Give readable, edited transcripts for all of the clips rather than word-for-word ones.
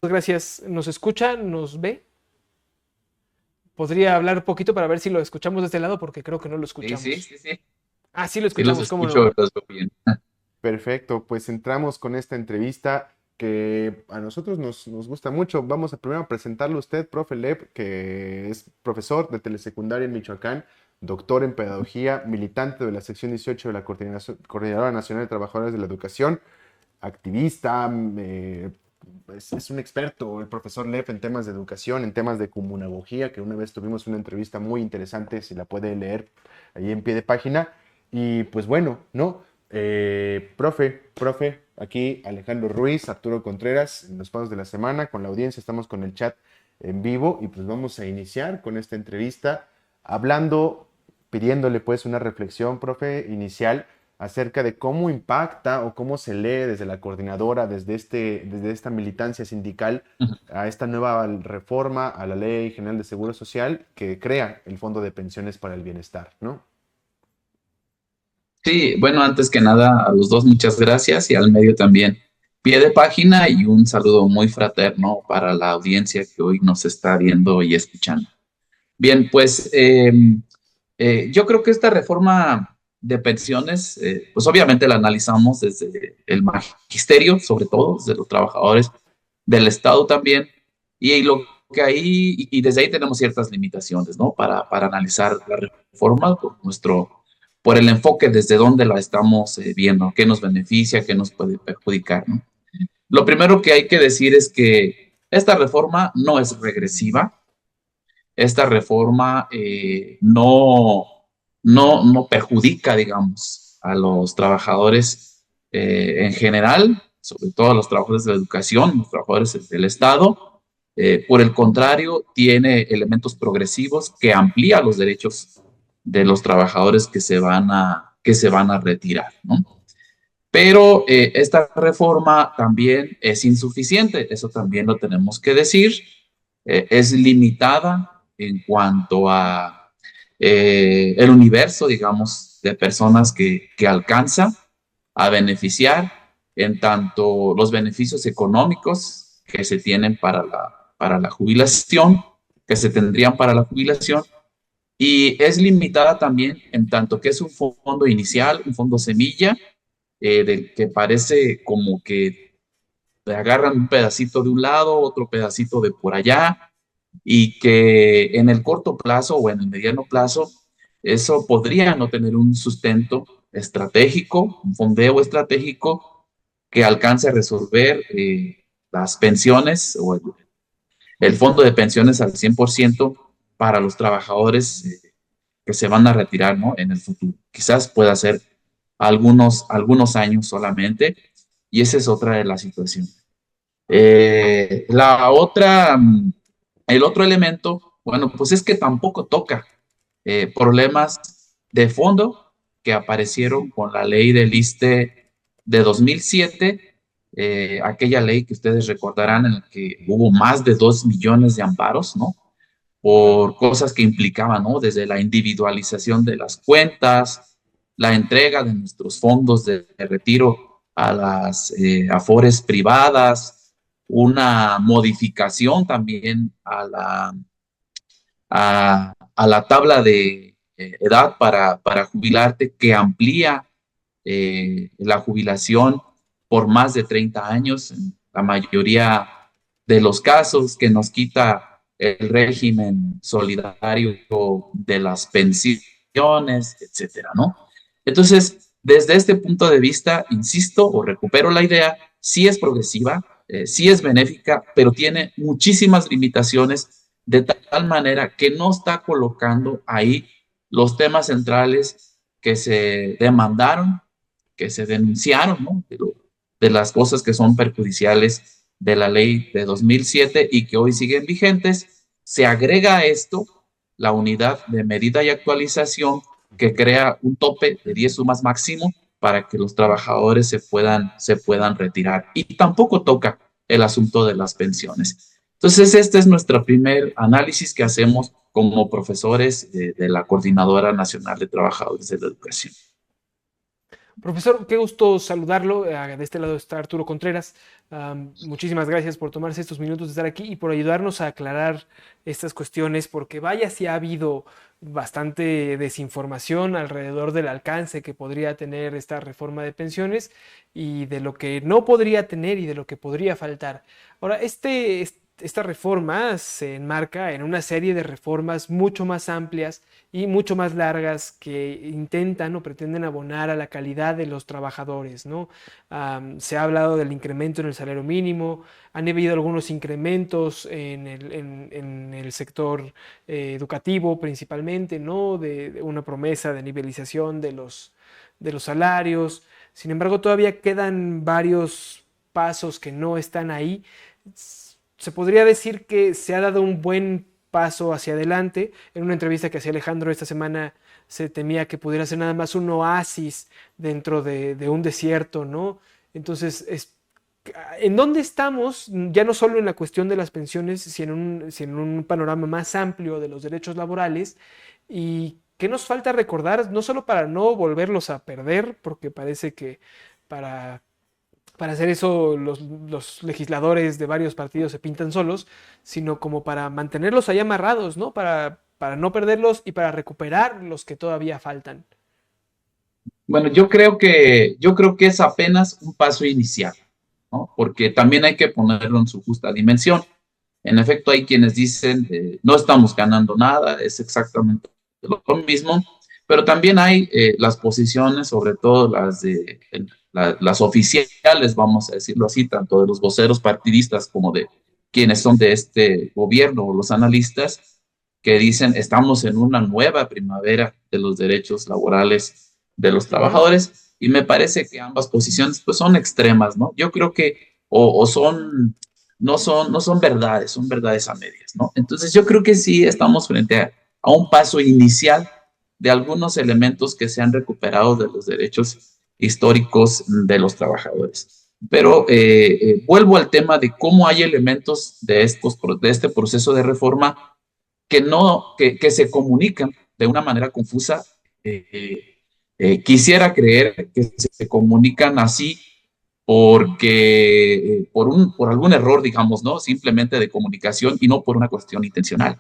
gracias. ¿Nos escucha? ¿Nos ve? Podría hablar un poquito para ver si lo escuchamos de este lado porque creo que no lo Sí, sí, escuchamos. sí, sí. Ah, sí lo Sí los escuchamos, ¿cómo no? escucho, los veo bien. Perfecto, pues entramos con esta entrevista que a nosotros nos gusta mucho. Vamos a primero a presentarle a usted, profe Lev, que es profesor de telesecundaria en Michoacán, doctor en pedagogía, militante de la sección 18 de la Coordinadora Nacional de Trabajadores de la Educación, activista, es un experto, el profesor Lev, en temas de educación, en temas de comunagogía, que una vez tuvimos una entrevista muy interesante, si la puede leer ahí en pie de página. Y pues bueno, ¿no? Profe, aquí Alejandro Ruiz, Arturo Contreras, en los pasos de la semana, con la audiencia, estamos con el chat en vivo y pues vamos a iniciar con esta entrevista hablando, pidiéndole pues una reflexión, profe, inicial acerca de cómo impacta o cómo se lee desde la coordinadora, desde esta militancia sindical, a esta nueva reforma a la Ley General de Seguro Social que crea el Fondo de Pensiones para el Bienestar, ¿no? Sí, bueno, antes que nada, a los dos muchas gracias y al medio también. Pie de página y un saludo muy fraterno para la audiencia que hoy nos está viendo y escuchando. Bien, pues yo creo que esta reforma de pensiones, pues obviamente la analizamos desde el magisterio, sobre todo, desde los trabajadores del Estado también, y lo que ahí, y desde ahí tenemos ciertas limitaciones, ¿no? Para analizar la reforma por el enfoque desde donde la estamos viendo, qué nos beneficia, qué nos puede perjudicar, ¿no? Lo primero que hay que decir es que esta reforma no es regresiva, esta reforma no perjudica, digamos, a los trabajadores en general, sobre todo a los trabajadores de la educación, los trabajadores del Estado. Por el contrario, tiene elementos progresivos que amplía los derechos de los trabajadores que se van a retirar, ¿no? Pero esta reforma también es insuficiente, eso también lo tenemos que decir. Es limitada en cuanto a el universo, digamos, de personas que alcanza a beneficiar, en tanto los beneficios económicos que se tienen para la jubilación, que se tendrían para la jubilación, y es limitada también en tanto que es un fondo inicial, un fondo semilla, del que parece como que le agarran un pedacito de un lado, otro pedacito de por allá, y que en el corto plazo o en el mediano plazo, eso podría no tener un sustento estratégico, un fondeo estratégico que alcance a resolver las pensiones o el fondo de pensiones al 100% para los trabajadores que se van a retirar, ¿no? En el futuro. Quizás pueda ser algunos años solamente, y esa es otra de las situaciones. La otra, el otro elemento, bueno, pues es que tampoco toca problemas de fondo que aparecieron con la ley del ISSSTE de 2007, aquella ley que ustedes recordarán en la que hubo más de 2 millones de amparos, ¿no? Por cosas que implicaban, ¿no? Desde la individualización de las cuentas, la entrega de nuestros fondos de retiro a las afores privadas, una modificación también a la tabla de edad para jubilarte que amplía la jubilación por más de 30 años, en la mayoría de los casos, que nos quita el régimen solidario de las pensiones, etcétera, ¿no? Entonces, desde este punto de vista, insisto o recupero la idea, sí es progresiva, sí es benéfica, pero tiene muchísimas limitaciones de tal manera que no está colocando ahí los temas centrales que se demandaron, que se denunciaron, ¿no? De las cosas que son perjudiciales de la ley de 2007 y que hoy siguen vigentes. Se agrega a esto la unidad de medida y actualización que crea un tope de 10 sumas máximo para que los trabajadores se puedan retirar. Y tampoco toca el asunto de las pensiones. Entonces, este es nuestro primer análisis que hacemos como profesores de la Coordinadora Nacional de Trabajadores de la Educación. Profesor, qué gusto saludarlo. De este lado está Arturo Contreras. Muchísimas gracias por tomarse estos minutos de estar aquí y por ayudarnos a aclarar estas cuestiones, porque vaya si ha habido bastante desinformación alrededor del alcance que podría tener esta reforma de pensiones y de lo que no podría tener y de lo que podría faltar. Ahora, esta reforma se enmarca en una serie de reformas mucho más amplias y mucho más largas que intentan o pretenden abonar a la calidad de los trabajadores, ¿no? Se ha hablado del incremento en el salario mínimo, han habido algunos incrementos en el sector educativo principalmente, ¿no? De una promesa de nivelización de los salarios. Sin embargo, todavía quedan varios pasos que no están ahí. Se podría decir que se ha dado un buen paso hacia adelante. En una entrevista que hacía Alejandro esta semana se temía que pudiera ser nada más un oasis dentro de un desierto, ¿no? Entonces, ¿en dónde estamos? Ya no solo en la cuestión de las pensiones, sino en un panorama más amplio de los derechos laborales. ¿Y qué nos falta recordar? No solo para no volverlos a perder, porque parece que para hacer eso los legisladores de varios partidos se pintan solos, sino como para mantenerlos ahí amarrados, ¿no? Para no perderlos y para recuperar los que todavía faltan. Bueno, yo creo que es apenas un paso inicial, ¿no? Porque también hay que ponerlo en su justa dimensión. En efecto, hay quienes dicen, no estamos ganando nada, es exactamente lo mismo, pero también hay las posiciones, sobre todo las oficiales, vamos a decirlo así, tanto de los voceros partidistas como de quienes son de este gobierno o los analistas, que dicen, estamos en una nueva primavera de los derechos laborales de los trabajadores, y me parece que ambas posiciones pues son extremas, ¿no? Yo creo que o son no son verdades, son verdades a medias, ¿no? Entonces yo creo que sí estamos frente a un paso inicial de algunos elementos que se han recuperado de los derechos históricos de los trabajadores. Pero vuelvo al tema de cómo hay elementos de este proceso de reforma que se comunican de una manera confusa. Quisiera creer que se comunican así porque por algún error, digamos, ¿no? Simplemente de comunicación y no por una cuestión intencional.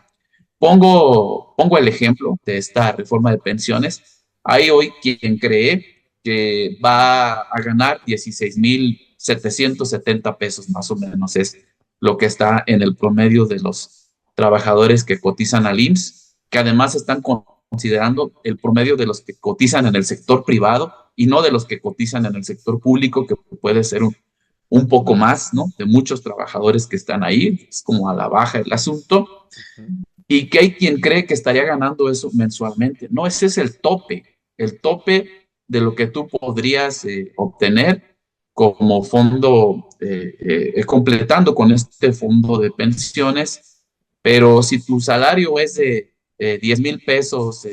Pongo el ejemplo de esta reforma de pensiones. Hay hoy quien cree que va a ganar 16,770 pesos más o menos, es lo que está en el promedio de los trabajadores que cotizan al IMSS, que además están considerando el promedio de los que cotizan en el sector privado y no de los que cotizan en el sector público, que puede ser un poco más, ¿no? De muchos trabajadores que están ahí, es como a la baja el asunto, y que hay quien cree que estaría ganando eso mensualmente. No, ese es el tope de lo que tú podrías obtener como fondo, completando con este fondo de pensiones, pero si tu salario es de 10,000 pesos,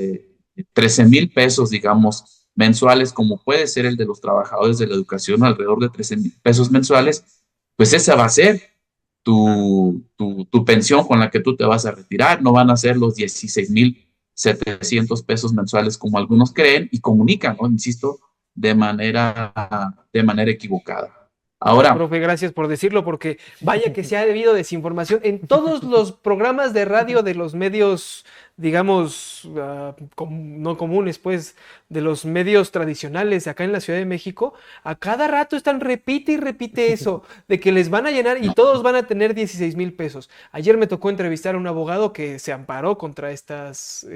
13,000 pesos, digamos, mensuales, como puede ser el de los trabajadores de la educación, alrededor de 13,000 pesos mensuales, pues esa va a ser tu pensión con la que tú te vas a retirar. No van a ser los 16,700 pesos mensuales como algunos creen y comunican, ¿no? Insisto, de manera equivocada. Ahora, Profe, gracias por decirlo, porque vaya que se ha debido desinformación en todos los programas de radio de los medios, digamos, no comunes, pues, de los medios tradicionales acá en la Ciudad de México. A cada rato están repite y repite eso, de que les van a llenar y todos van a tener 16,000 pesos. Ayer me tocó entrevistar a un abogado que se amparó contra estas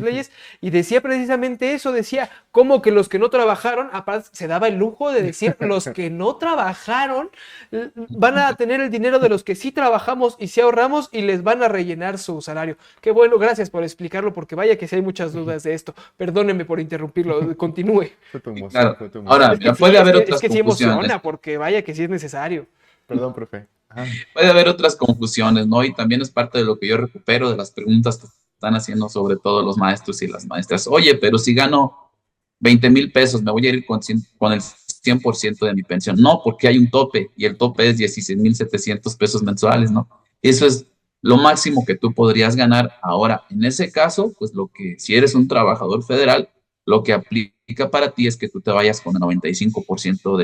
leyes y decía precisamente eso, decía, como que los que no trabajaron, aparte se daba el lujo de decir, los que no trabajaron van a tener el dinero de los que sí trabajamos y sí ahorramos y les van a rellenar su salario. Qué bueno, gracias por explicarlo, porque vaya que sí hay muchas dudas de esto. Perdóneme por interrumpirlo, continúe. Fue tu emoción, claro, fue tu emoción. ahora, Es que puede sí, haber es otras que sí confusiones. emociona, porque vaya que sí es necesario. Perdón, profe. Ajá. Puede haber otras confusiones, ¿no? Y también es parte de lo que yo recupero de las preguntas que están haciendo sobre todo los maestros y las maestras. Oye, pero si gano 20,000 pesos, me voy a ir con el 100% de mi pensión. No, porque hay un tope y el tope es 16,700 pesos mensuales, ¿no? Eso es lo máximo que tú podrías ganar. Ahora, en ese caso, pues si eres un trabajador federal, lo que aplica para ti es que tú te vayas con el 95%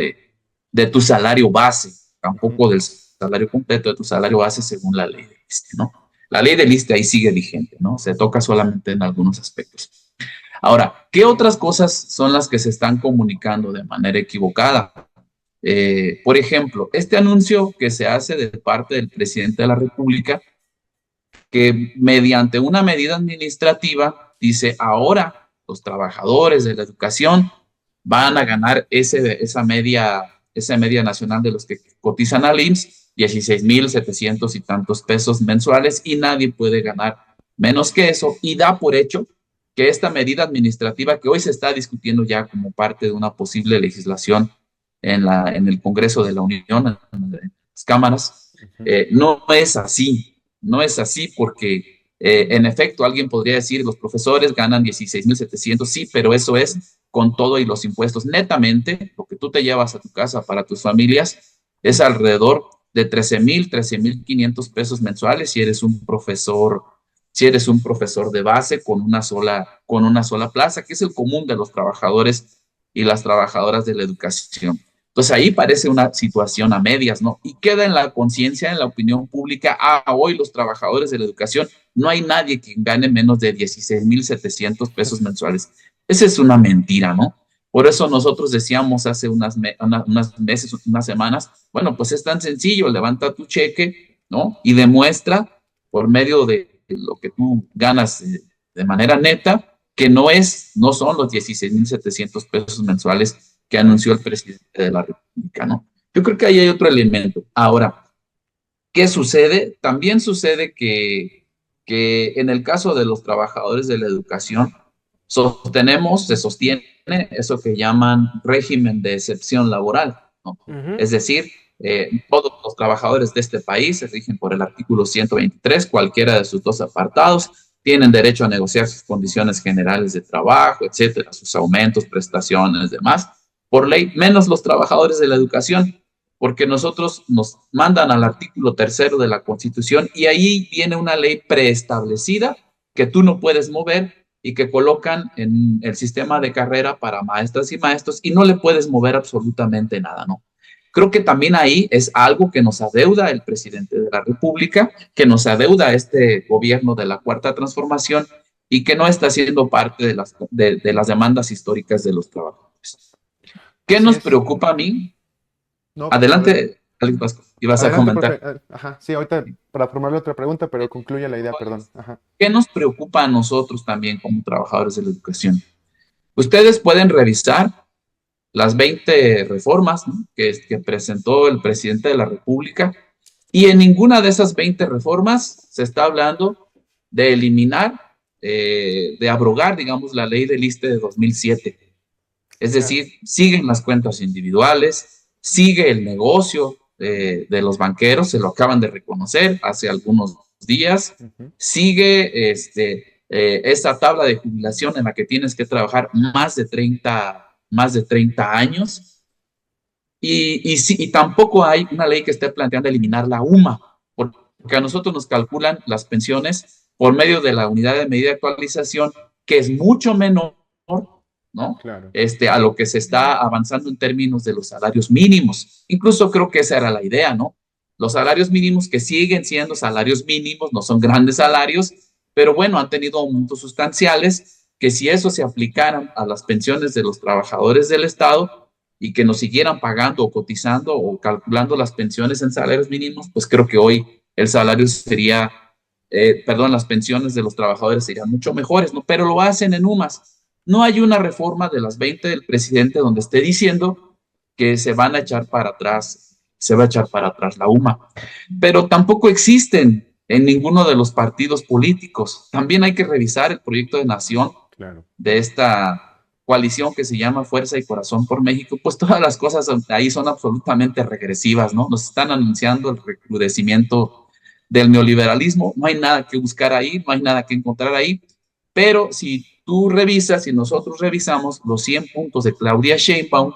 de tu salario base, tampoco del salario completo de tu salario base según la ley del ISSSTE, ¿no? La ley del ISSSTE ahí sigue vigente, ¿no? Se toca solamente en algunos aspectos. Ahora, ¿qué otras cosas son las que se están comunicando de manera equivocada? Por ejemplo, este anuncio que se hace de parte del presidente de la República, que mediante una medida administrativa dice, ahora los trabajadores de la educación van a ganar esa media nacional de los que cotizan al IMSS, 16,700 y tantos pesos mensuales, y nadie puede ganar menos que eso, y da por hecho que esta medida administrativa que hoy se está discutiendo ya como parte de una posible legislación en el Congreso de la Unión, en las cámaras, no es así. No es así porque, en efecto, alguien podría decir, los profesores ganan 16,700, sí, pero eso es con todo y los impuestos. Netamente, lo que tú te llevas a tu casa para tus familias es alrededor de 13,500 pesos mensuales si eres un profesor de base con una sola plaza, que es el común de los trabajadores y las trabajadoras de la educación. Entonces ahí parece una situación a medias, ¿no? Y queda en la conciencia, en la opinión pública, hoy los trabajadores de la educación, no hay nadie que gane menos de 16,700 pesos mensuales. Esa es una mentira, ¿no? Por eso nosotros decíamos hace unas meses, unas semanas, bueno, pues es tan sencillo, levanta tu cheque, ¿no? Y demuestra por medio de lo que tú ganas de manera neta, que no son los 16,700 pesos mensuales que anunció el presidente de la República, ¿no? Yo creo que ahí hay otro elemento. Ahora, ¿qué sucede? También sucede que en el caso de los trabajadores de la educación, se sostiene eso que llaman régimen de excepción laboral, ¿no? Es decir, todos los trabajadores de este país se rigen por el artículo 123, cualquiera de sus dos apartados, tienen derecho a negociar sus condiciones generales de trabajo, etcétera, sus aumentos, prestaciones, demás, por ley, menos los trabajadores de la educación, porque nosotros nos mandan al artículo 3 de la Constitución y ahí viene una ley preestablecida que tú no puedes mover y que colocan en el sistema de carrera para maestras y maestros y no le puedes mover absolutamente nada, ¿no? Creo que también ahí es algo que nos adeuda el presidente de la República, que nos adeuda este gobierno de la Cuarta Transformación y que no está siendo parte de las demandas históricas de los trabajadores. ¿Qué Así nos es. preocupa a mí? No, Adelante, Alex Vasco, ibas a adelante, comentar. profe. Ajá, sí, ahorita para formarle otra pregunta, pero concluye la idea, perdón. Ajá. ¿Qué nos preocupa a nosotros también como trabajadores de la educación? Ustedes pueden revisar las 20 reformas, ¿no?, que presentó el presidente de la República, y en ninguna de esas 20 reformas se está hablando de eliminar, de abrogar, digamos, la ley del ISSSTE de 2007. Es decir, siguen las cuentas individuales, sigue el negocio de los banqueros, se lo acaban de reconocer hace algunos días, sigue esta tabla de jubilación en la que tienes que trabajar más de 30 años, y tampoco hay una ley que esté planteando eliminar la UMA, porque a nosotros nos calculan las pensiones por medio de la unidad de medida de actualización, que es mucho menor, ¿no? Claro. A lo que se está avanzando en términos de los salarios mínimos. Incluso creo que esa era la idea, ¿no? Los salarios mínimos, que siguen siendo salarios mínimos, no son grandes salarios, pero bueno, han tenido aumentos sustanciales, que si eso se aplicaran a las pensiones de los trabajadores del Estado y que nos siguieran pagando o cotizando o calculando las pensiones en salarios mínimos, pues creo que hoy el salario sería, las pensiones de los trabajadores serían mucho mejores, ¿no? Pero lo hacen en UMAS. No hay una reforma de las 20 del presidente donde esté diciendo que se va a echar para atrás la UMA. Pero tampoco existen en ninguno de los partidos políticos. También hay que revisar el proyecto de nación de esta coalición que se llama Fuerza y Corazón por México. Pues todas las cosas ahí son absolutamente regresivas, ¿no? Nos están anunciando el recrudecimiento del neoliberalismo. No hay nada que buscar ahí, no hay nada que encontrar ahí. Pero si tú revisas y nosotros revisamos los 100 puntos de Claudia Sheinbaum,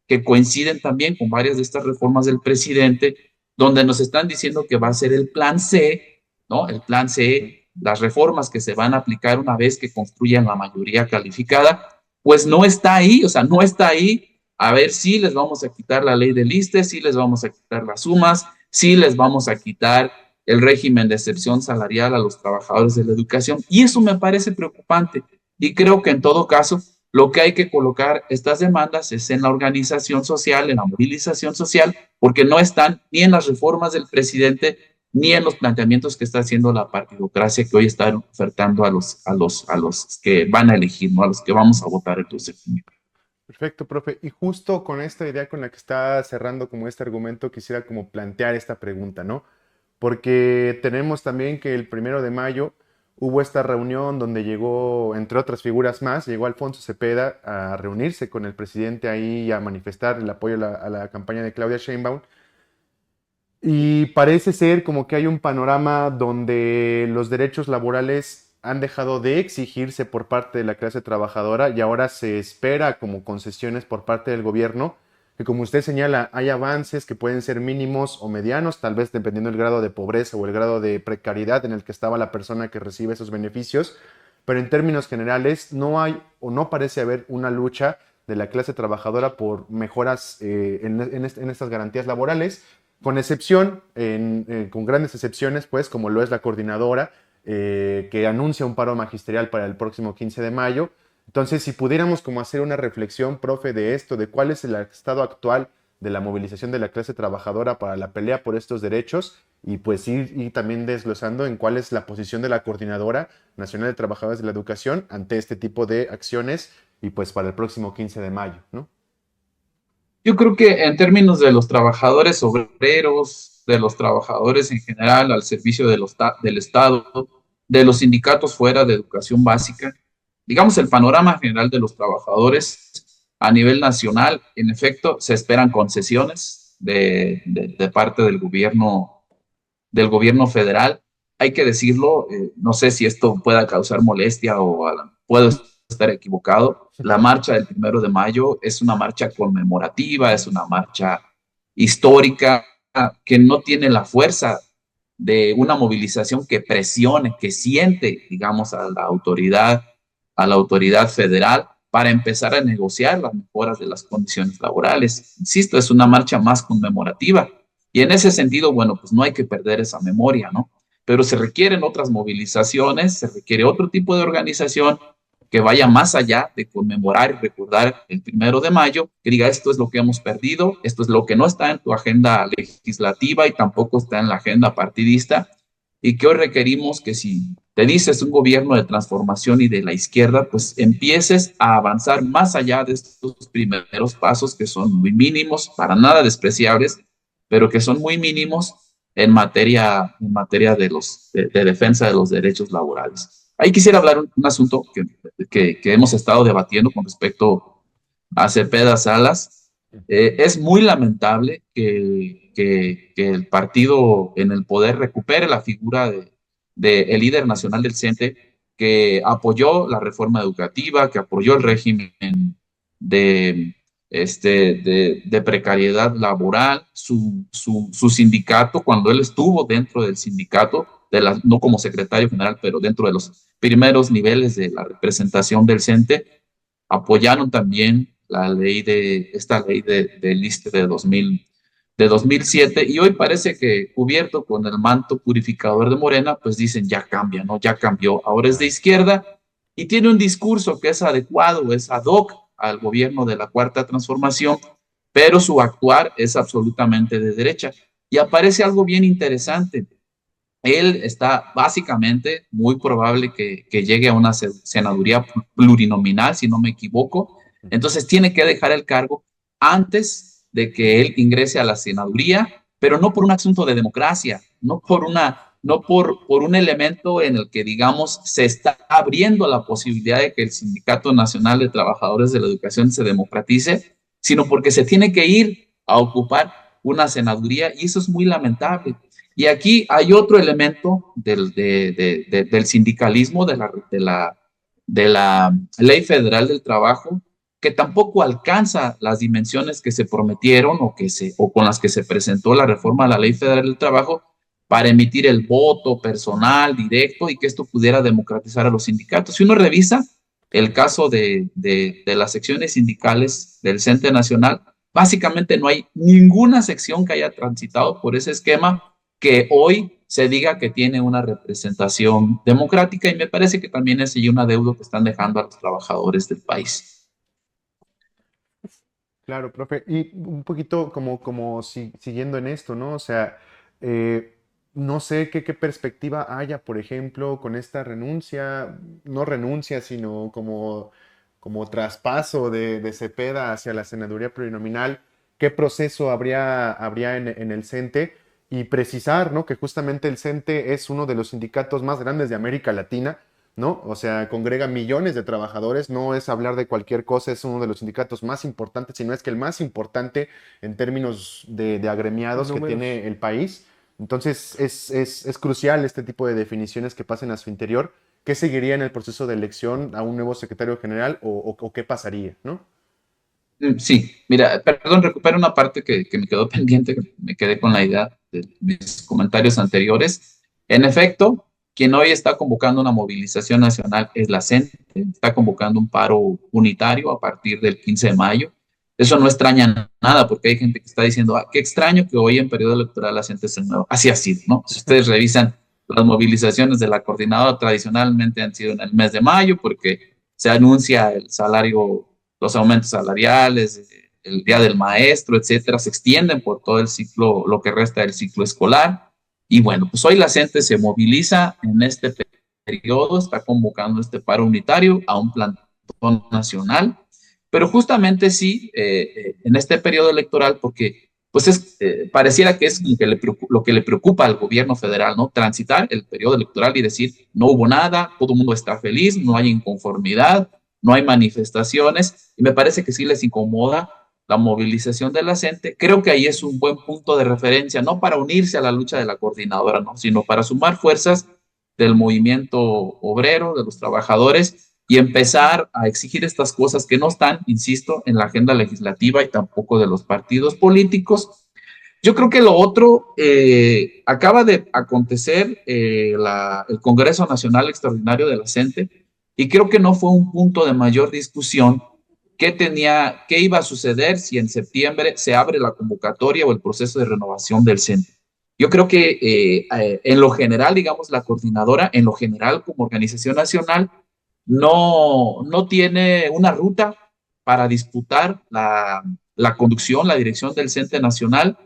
que coinciden también con varias de estas reformas del presidente, donde nos están diciendo que va a ser el plan C, ¿no? El plan C, las reformas que se van a aplicar una vez que construyan la mayoría calificada, pues no está ahí, o sea, no está ahí. A ver si les vamos a quitar la ley del ISSSTE, si les vamos a quitar las sumas, si les vamos a quitar el régimen de excepción salarial a los trabajadores de la educación. Y eso me parece preocupante. Y creo que en todo caso, lo que hay que colocar estas demandas es en la organización social, en la movilización social, porque no están ni en las reformas del presidente, ni en los planteamientos que está haciendo la partidocracia que hoy está ofertando a los que van a elegir, ¿no? A los que vamos a votar el 12 de junio. Perfecto, profe. Y justo con esta idea con la que está cerrando como este argumento, quisiera como plantear esta pregunta, ¿no? Porque tenemos también que el 1 de mayo hubo esta reunión donde llegó, entre otras figuras más, llegó Alfonso Cepeda a reunirse con el presidente ahí y a manifestar el apoyo a la campaña de Claudia Sheinbaum. Y parece ser como que hay un panorama donde los derechos laborales han dejado de exigirse por parte de la clase trabajadora y ahora se espera como concesiones por parte del gobierno, que como usted señala, hay avances que pueden ser mínimos o medianos, tal vez dependiendo del grado de pobreza o el grado de precariedad en el que estaba la persona que recibe esos beneficios, pero en términos generales no hay o no parece haber una lucha de la clase trabajadora por mejoras en estas garantías laborales, con excepción, con grandes excepciones, pues, como lo es la coordinadora, que anuncia un paro magisterial para el próximo 15 de mayo. Entonces, si pudiéramos como hacer una reflexión, profe, de esto, de cuál es el estado actual de la movilización de la clase trabajadora para la pelea por estos derechos y pues ir también desglosando en cuál es la posición de la Coordinadora Nacional de Trabajadores de la Educación ante este tipo de acciones y pues para el próximo 15 de mayo, ¿no? Yo creo que en términos de los trabajadores obreros, de los trabajadores en general al servicio del Estado, de los sindicatos fuera de educación básica, digamos el panorama general de los trabajadores a nivel nacional, en efecto, se esperan concesiones de parte del gobierno federal. Hay que decirlo, no sé si esto pueda causar molestia o puedo estar equivocado. La marcha del 1 de mayo es una marcha conmemorativa, es una marcha histórica que no tiene la fuerza de una movilización que presione, que siente, digamos, a la autoridad federal para empezar a negociar las mejoras de las condiciones laborales. Insisto, es una marcha más conmemorativa. Y en ese sentido, bueno, pues no hay que perder esa memoria, ¿no? Pero se requieren otras movilizaciones, se requiere otro tipo de organización que vaya más allá de conmemorar y recordar el 1 de mayo, que diga esto es lo que hemos perdido, esto es lo que no está en tu agenda legislativa y tampoco está en la agenda partidista, y que hoy requerimos que si te dices un gobierno de transformación y de la izquierda, pues empieces a avanzar más allá de estos primeros pasos que son muy mínimos, para nada despreciables, pero que son muy mínimos en materia de defensa de los derechos laborales. Ahí quisiera hablar un asunto que hemos estado debatiendo con respecto a Cepeda Salas. Es muy lamentable que el partido en el poder recupere la figura de el líder nacional del CENTE, que apoyó la reforma educativa, que apoyó el régimen de, de precariedad laboral, su sindicato, cuando él estuvo dentro del sindicato, no como secretario general, pero dentro de los primeros niveles de la representación del CENTE, apoyaron también esta ley del ISSSTE de 2007, y hoy parece que cubierto con el manto purificador de Morena, pues dicen ya cambia, ¿no? Ya cambió, ahora es de izquierda y tiene un discurso que es adecuado, es ad hoc al gobierno de la Cuarta Transformación, pero su actuar es absolutamente de derecha. Y aparece algo bien interesante. Él está básicamente, muy probable que llegue a una senaduría plurinominal, si no me equivoco. Entonces tiene que dejar el cargo antes de que él ingrese a la senaduría, pero no por un asunto de democracia, no por un elemento en el que, digamos, se está abriendo la posibilidad de que el Sindicato Nacional de Trabajadores de la Educación se democratice, sino porque se tiene que ir a ocupar una senaduría, y eso es muy lamentable. Y aquí hay otro elemento del sindicalismo, de la Ley Federal del Trabajo, que tampoco alcanza las dimensiones que se prometieron o con las que se presentó la reforma a la Ley Federal del Trabajo para emitir el voto personal, directo, y que esto pudiera democratizar a los sindicatos. Si uno revisa el caso de las secciones sindicales del CENTE Nacional, básicamente no hay ninguna sección que haya transitado por ese esquema que hoy se diga que tiene una representación democrática, y me parece que también es ahí una deuda que están dejando a los trabajadores del país. Claro, profe. Y un poquito siguiendo en esto, ¿no? O sea, no sé qué perspectiva haya, por ejemplo, con esta renuncia, no renuncia, sino como traspaso de Cepeda hacia la senaduría plurinominal, qué proceso habría en el CENTE y precisar, ¿no? Que justamente el CENTE es uno de los sindicatos más grandes de América Latina, ¿no? O sea, congrega millones de trabajadores, no es hablar de cualquier cosa, es uno de los sindicatos más importantes, sino es que el más importante en términos de agremiados que Números. tiene el país. Entonces, es crucial este tipo de definiciones que pasen a su interior. ¿Qué seguiría en el proceso de elección a un nuevo secretario general o qué pasaría, ¿no? Sí, mira, perdón, recupero una parte que me quedó pendiente, que me quedé con la idea de mis comentarios anteriores. En efecto, quien hoy está convocando una movilización nacional es la CENTE, está convocando un paro unitario a partir del 15 de mayo. Eso no extraña nada, porque hay gente que está diciendo, qué extraño que hoy en periodo electoral la CENTE se mueva. Así ha sido, ¿no? Si ustedes revisan las movilizaciones de la coordinadora, tradicionalmente han sido en el mes de mayo, porque se anuncia el salario, los aumentos salariales, el día del maestro, etcétera, se extienden por todo el ciclo, lo que resta del ciclo escolar. Y bueno, pues hoy la gente se moviliza en este periodo, está convocando este paro unitario a un plantón nacional, pero justamente sí, en este periodo electoral, porque pues pareciera que es lo que le preocupa al gobierno federal, ¿no? Transitar el periodo electoral y decir, no hubo nada, todo el mundo está feliz, no hay inconformidad, no hay manifestaciones, y me parece que sí les incomoda la movilización de la gente. Creo que ahí es un buen punto de referencia, no para unirse a la lucha de la coordinadora, ¿no? Sino para sumar fuerzas del movimiento obrero, de los trabajadores, y empezar a exigir estas cosas que no están, insisto, en la agenda legislativa y tampoco de los partidos políticos. Yo creo que lo otro, acaba de acontecer el Congreso Nacional Extraordinario de la CENTE, y creo que no fue un punto de mayor discusión qué iba a suceder si en septiembre se abre la convocatoria o el proceso de renovación del CENTE. Yo creo que en lo general, digamos, la coordinadora, en lo general como organización nacional, no tiene una ruta para disputar la conducción, la dirección del CENTE nacional,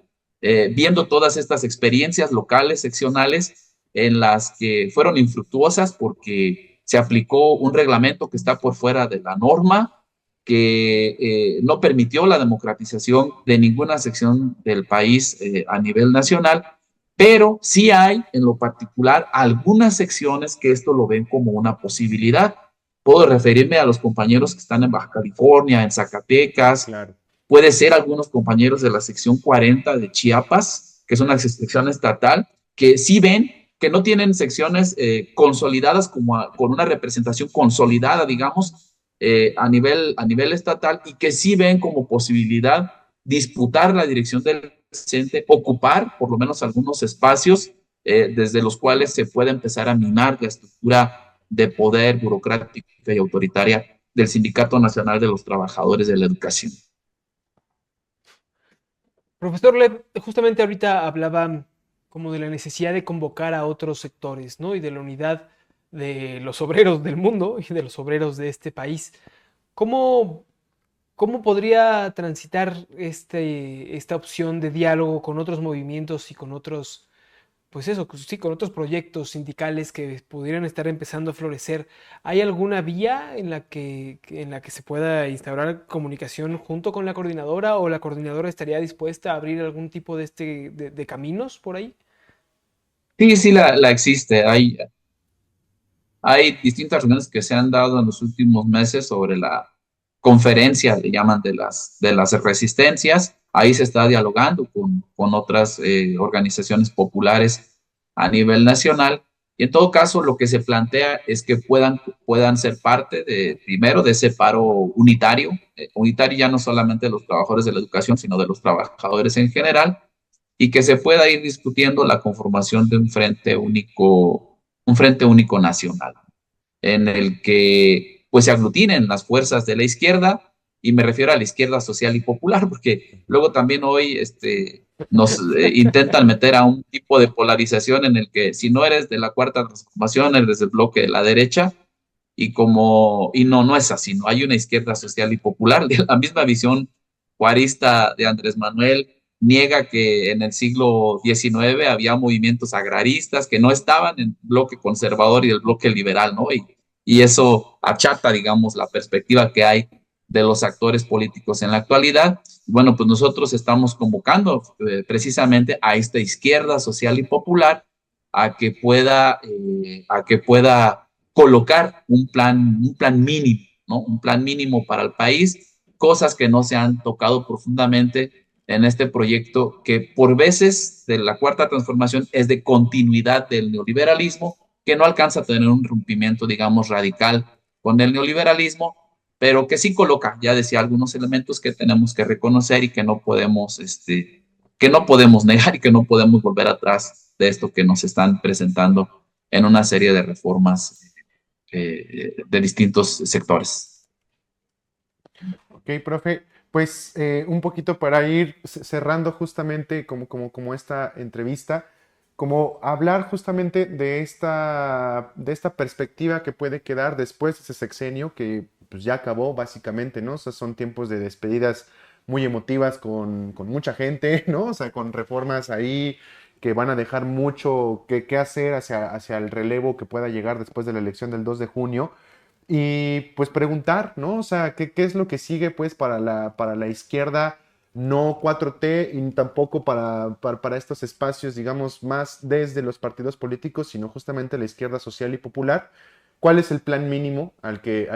viendo todas estas experiencias locales, seccionales, en las que fueron infructuosas porque se aplicó un reglamento que está por fuera de la norma, que no permitió la democratización de ninguna sección del país a nivel nacional, pero sí hay en lo particular algunas secciones que esto lo ven como una posibilidad. Puedo referirme a los compañeros que están en Baja California, en Zacatecas, Claro. puede ser algunos compañeros de la sección 40 de Chiapas, que es una sección estatal, que sí ven que no tienen secciones consolidadas con una representación consolidada, digamos, a nivel estatal, y que sí ven como posibilidad disputar la dirección del CENTE, ocupar por lo menos algunos espacios desde los cuales se puede empezar a minar la estructura de poder burocrática y autoritaria del Sindicato Nacional de los Trabajadores de la Educación. Profesor Lev, justamente ahorita hablaba como de la necesidad de convocar a otros sectores, ¿no? Y de la unidad de los obreros del mundo y de los obreros de este país. ¿Cómo, cómo podría transitar esta opción de diálogo con otros movimientos y con otros, pues eso, pues sí, con otros proyectos sindicales que pudieran estar empezando a florecer? ¿Hay alguna vía en la que se pueda instaurar comunicación junto con la coordinadora, o la coordinadora estaría dispuesta a abrir algún tipo de caminos por ahí? Sí, sí, la existe. Hay distintas reuniones que se han dado en los últimos meses sobre la conferencia, le llaman, de las resistencias. Ahí se está dialogando con otras organizaciones populares a nivel nacional. Y en todo caso, lo que se plantea es que puedan ser parte primero, de ese paro unitario. Unitario ya no solamente de los trabajadores de la educación, sino de los trabajadores en general, y que se pueda ir discutiendo la conformación de un frente único nacional, en el que pues se aglutinen las fuerzas de la izquierda, y me refiero a la izquierda social y popular, porque luego también hoy nos intentan meter a un tipo de polarización en el que si no eres de la Cuarta Transformación, eres del bloque de la derecha, y no es así, no hay una izquierda social y popular. La misma visión juarista de Andrés Manuel niega que en el siglo XIX había movimientos agraristas que no estaban en el bloque conservador y el bloque liberal, ¿no? Y eso achata, digamos, la perspectiva que hay de los actores políticos en la actualidad. Bueno, pues nosotros estamos convocando precisamente a esta izquierda social y popular a que pueda colocar un plan mínimo, ¿no? Un plan mínimo para el país, cosas que no se han tocado profundamente en este proyecto, que por veces de la Cuarta Transformación es de continuidad del neoliberalismo, que no alcanza a tener un rompimiento, digamos, radical con el neoliberalismo, pero que sí coloca, ya decía, algunos elementos que tenemos que reconocer y que no podemos negar y que no podemos volver atrás de esto que nos están presentando en una serie de reformas de distintos sectores. Ok, profe, pues un poquito para ir cerrando justamente como esta entrevista, como hablar justamente de esta perspectiva que puede quedar después de ese sexenio que pues, ya acabó básicamente, ¿no? O sea, son tiempos de despedidas muy emotivas con mucha gente, ¿no? O sea, con reformas ahí que van a dejar mucho que hacer hacia el relevo que pueda llegar después de la elección del 2 de junio. Y pues preguntar, ¿no? O sea, ¿qué es lo que sigue pues para la izquierda, no 4T y tampoco para estos espacios, digamos, más desde los partidos políticos, sino justamente la izquierda social y popular? ¿Cuál es el plan mínimo al que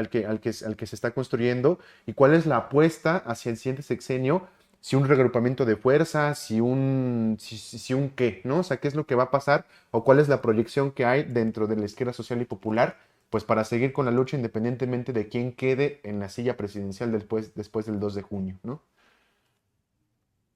se está construyendo? ¿Y cuál es la apuesta hacia el siguiente sexenio? Si un reagrupamiento de fuerzas, si un qué, ¿no? O sea, ¿qué es lo que va a pasar? ¿O cuál es la proyección que hay dentro de la izquierda social y popular? Pues para seguir con la lucha independientemente de quién quede en la silla presidencial después del 2 de junio, ¿no?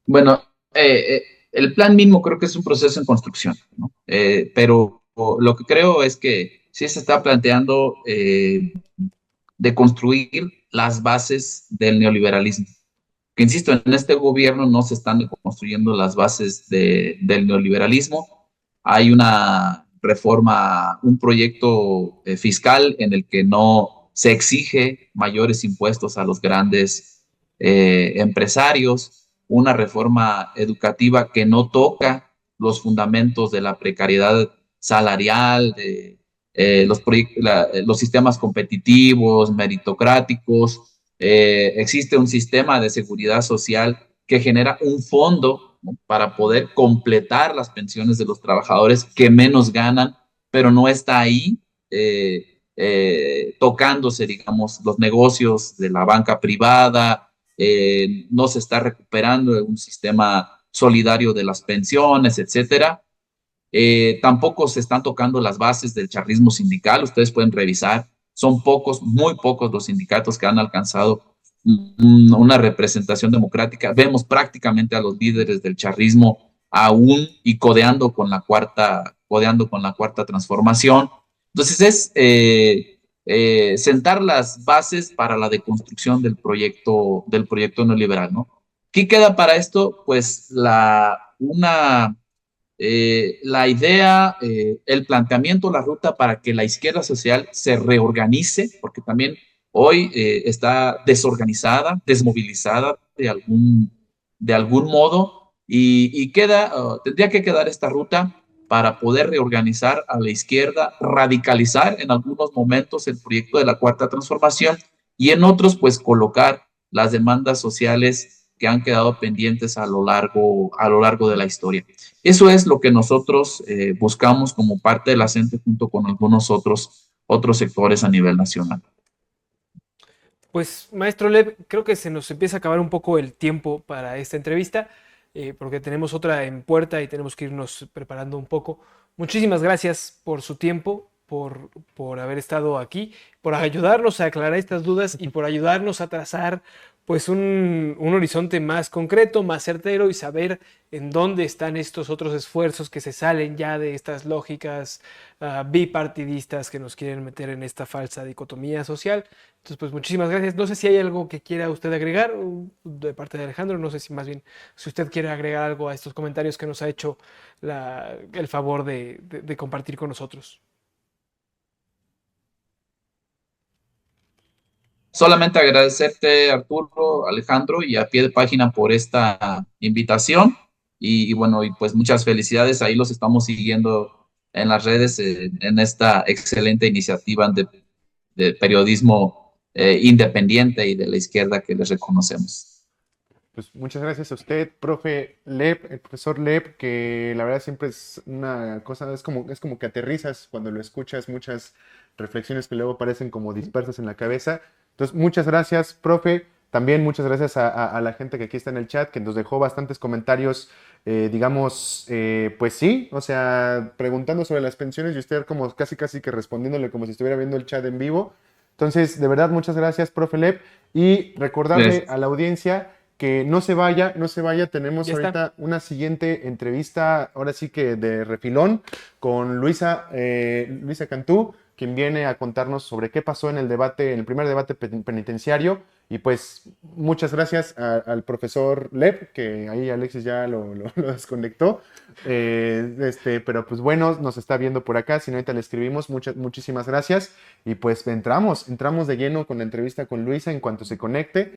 Bueno, el plan mismo creo que es un proceso en construcción, ¿no? Pero lo que creo es que sí se está planteando de construir las bases del neoliberalismo. Que insisto, en este gobierno no se están construyendo las bases del neoliberalismo. Hay una reforma, un proyecto fiscal en el que no se exige mayores impuestos a los grandes empresarios, una reforma educativa que no toca los fundamentos de la precariedad salarial, de los sistemas competitivos, meritocráticos. Existe un sistema de seguridad social que genera un fondo, ¿no?, para poder completar las pensiones de los trabajadores que menos ganan, pero no está ahí tocándose, digamos, los negocios de la banca privada, no se está recuperando un sistema solidario de las pensiones, etcétera. Tampoco se están tocando las bases del charrismo sindical, ustedes pueden revisar, son pocos, muy pocos los sindicatos que han alcanzado una representación democrática. Vemos prácticamente a los líderes del charrismo aún y codeando con la cuarta transformación. Entonces es sentar las bases para la deconstrucción del proyecto neoliberal, ¿no? ¿Qué queda para esto? Pues la idea, el planteamiento, la ruta para que la izquierda social se reorganice, porque también hoy está desorganizada, desmovilizada de algún modo, tendría que quedar esta ruta para poder reorganizar a la izquierda, radicalizar en algunos momentos el proyecto de la cuarta transformación y en otros pues colocar las demandas sociales que han quedado pendientes a lo largo de la historia. Eso es lo que nosotros buscamos como parte de la CENTE junto con algunos otros sectores a nivel nacional. Pues, maestro Lev, creo que se nos empieza a acabar un poco el tiempo para esta entrevista, porque tenemos otra en puerta y tenemos que irnos preparando un poco. Muchísimas gracias por su tiempo, por haber estado aquí, por ayudarnos a aclarar estas dudas y por ayudarnos a trazar pues un horizonte más concreto, más certero y saber en dónde están estos otros esfuerzos que se salen ya de estas lógicas bipartidistas que nos quieren meter en esta falsa dicotomía social. Entonces, pues muchísimas gracias. No sé si hay algo que quiera usted agregar de parte de Alejandro, no sé si más bien si usted quiere agregar algo a estos comentarios que nos ha hecho el favor de compartir con nosotros. Solamente agradecerte, Arturo, Alejandro, y a pie de página por esta invitación. Y bueno, y pues muchas felicidades. Ahí los estamos siguiendo en las redes en esta excelente iniciativa de periodismo independiente y de la izquierda que les reconocemos. Pues muchas gracias a usted, profe Lep, el profesor Lep, que la verdad siempre es una cosa, es como que aterrizas cuando lo escuchas, muchas reflexiones que luego parecen como dispersas en la cabeza. Entonces, muchas gracias, profe. También muchas gracias a la gente que aquí está en el chat, que nos dejó bastantes comentarios, digamos, pues sí, o sea, preguntando sobre las pensiones y usted como casi casi que respondiéndole como si estuviera viendo el chat en vivo. Entonces, de verdad, muchas gracias, profe Lep. Y recordarle a Gracias. la audiencia que no se vaya, no se vaya. Tenemos Ya está. ahorita una siguiente entrevista, ahora sí que de refilón, con Luisa Cantú, quien viene a contarnos sobre qué pasó en el debate, en el primer debate penitenciario. Y pues muchas gracias al profesor Lep, que ahí Alexis ya lo desconectó. Pero pues bueno, nos está viendo por acá. Si no, ahorita le escribimos. Muchísimas gracias. Y pues entramos de lleno con la entrevista con Luisa en cuanto se conecte.